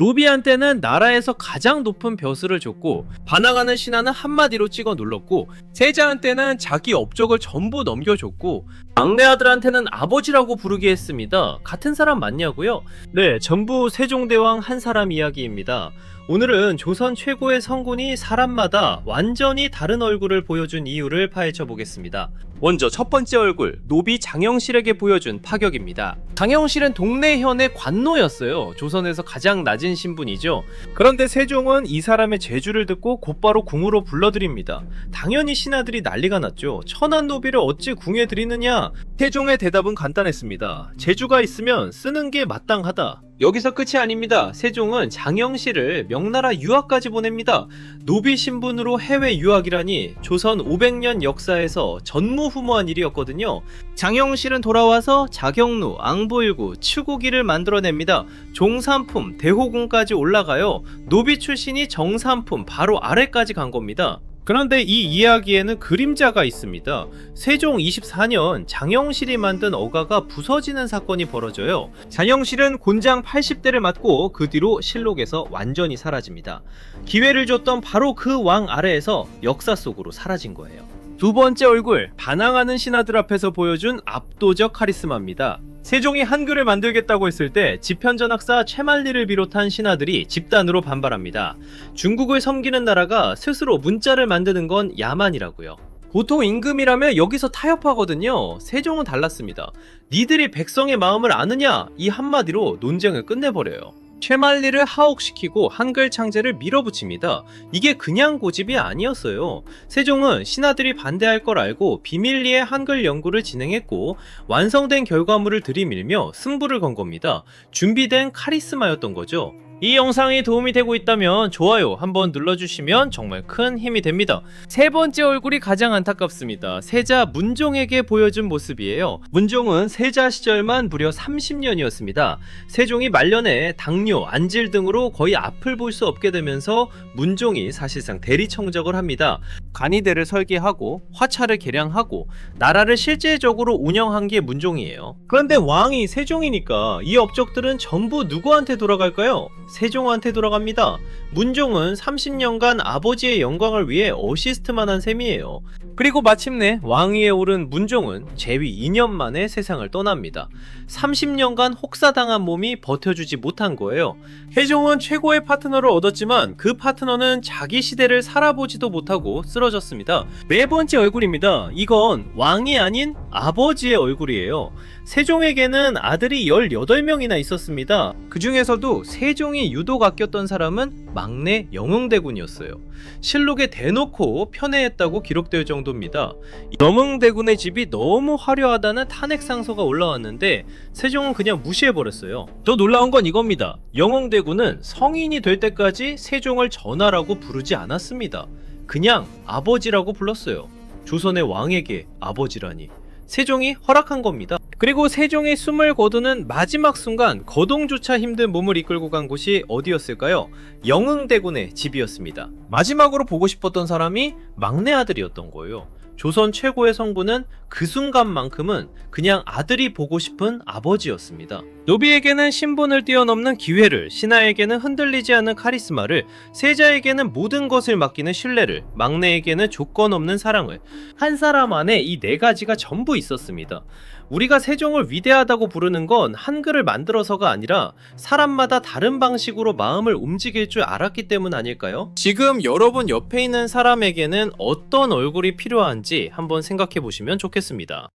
노비한테는 나라에서 가장 높은 벼슬을 줬고 반항하는 신하는 한마디로 찍어 눌렀고 세자한테는 자기 업적을 전부 넘겨줬고 막내 아들한테는 아버지라고 부르게 했습니다. 같은 사람 맞냐고요? 네, 전부 세종대왕 한 사람 이야기입니다. 오늘은 조선 최고의 성군이 사람마다 완전히 다른 얼굴을 보여준 이유를 파헤쳐 보겠습니다. 먼저 첫 번째 얼굴, 노비 장영실에게 보여준 파격입니다. 장영실은 동네 현의 관노였어요. 조선에서 가장 낮은 신분이죠. 그런데 세종은 이 사람의 재주를 듣고 곧바로 궁으로 불러들입니다. 당연히 신하들이 난리가 났죠. 천한 노비를 어찌 궁에 들이느냐? 세종의 대답은 간단했습니다. 재주가 있으면 쓰는 게 마땅하다. 여기서 끝이 아닙니다. 세종은 장영실을 명나라 유학까지 보냅니다. 노비 신분으로 해외 유학이라니 조선 500년 역사에서 전무후무한 일이었거든요. 장영실은 돌아와서 자경루, 앙보일구, 추구기를 만들어냅니다. 종삼품, 대호궁까지 올라가요. 노비 출신이 정삼품 바로 아래까지 간 겁니다. 그런데 이 이야기에는 그림자가 있습니다. 세종 24년 장영실이 만든 어가가 부서지는 사건이 벌어져요. 장영실은 곤장 80대를 맞고 그 뒤로 실록에서 완전히 사라집니다. 기회를 줬던 바로 그 왕 아래에서 역사 속으로 사라진 거예요. 두 번째 얼굴, 반항하는 신하들 앞에서 보여준 압도적 카리스마입니다. 세종이 한글을 만들겠다고 했을 때 집현전학사 최만리를 비롯한 신하들이 집단으로 반발합니다. 중국을 섬기는 나라가 스스로 문자를 만드는 건 야만이라고요. 보통 임금이라면 여기서 타협하거든요. 세종은 달랐습니다. 니들이 백성의 마음을 아느냐? 이 한마디로 논쟁을 끝내버려요. 최만리를 하옥시키고 한글 창제를 밀어붙입니다. 이게 그냥 고집이 아니었어요. 세종은 신하들이 반대할 걸 알고 비밀리에 한글 연구를 진행했고 완성된 결과물을 들이밀며 승부를 건 겁니다. 준비된 카리스마였던 거죠. 이 영상이 도움이 되고 있다면 좋아요 한번 눌러주시면 정말 큰 힘이 됩니다. 세 번째 얼굴이 가장 안타깝습니다. 세자 문종에게 보여준 모습이에요. 문종은 세자 시절만 무려 30년이었습니다. 세종이 말년에 당뇨, 안질 등으로 거의 앞을 볼 수 없게 되면서 문종이 사실상 대리청적을 합니다. 간이대를 설계하고 화차를 개량하고 나라를 실제적으로 운영한 게 문종이에요. 그런데 왕이 세종이니까 이 업적들은 전부 누구한테 돌아갈까요? 세종한테 돌아갑니다. 문종은 30년간 아버지의 영광을 위해 어시스트만 한 셈이에요. 그리고 마침내 왕위에 오른 문종은 재위 2년 만에 세상을 떠납니다. 30년간 혹사당한 몸이 버텨주지 못한 거예요. 세종은 최고의 파트너를 얻었지만 그 파트너는 자기 시대를 살아보지도 못하고 쓰러졌습니다. 네 번째 얼굴입니다. 이건 왕이 아닌 아버지의 얼굴이에요. 세종에게는 아들이 18명이나 있었습니다. 그 중에서도 세종이 유독 아꼈던 사람은 막내 영흥대군이었어요. 실록에 대놓고 편애했다고 기록될 정도입니다. 영흥대군의 집이 너무 화려하다는 탄핵상소가 올라왔는데 세종은 그냥 무시해버렸어요. 더 놀라운 건 이겁니다. 영흥대군은 성인이 될 때까지 세종을 전하라고 부르지 않았습니다. 그냥 아버지라고 불렀어요. 조선의 왕에게 아버지라니. 세종이 허락한 겁니다. 그리고 세종이 숨을 거두는 마지막 순간 거동조차 힘든 몸을 이끌고 간 곳이 어디였을까요? 영흥대군의 집이었습니다. 마지막으로 보고 싶었던 사람이 막내 아들이었던 거예요. 조선 최고의 성군은 그 순간만큼은 그냥 아들이 보고 싶은 아버지였습니다. 노비에게는 신분을 뛰어넘는 기회를, 신하에게는 흔들리지 않는 카리스마를, 세자에게는 모든 것을 맡기는 신뢰를, 막내에게는 조건 없는 사랑을, 한 사람 안에 이 네 가지가 전부 있었습니다. 우리가 세종을 위대하다고 부르는 건 한글을 만들어서가 아니라 사람마다 다른 방식으로 마음을 움직일 줄 알았기 때문 아닐까요? 지금 여러분 옆에 있는 사람에게는 어떤 얼굴이 필요한지 한번 생각해 보시면 좋겠습니다.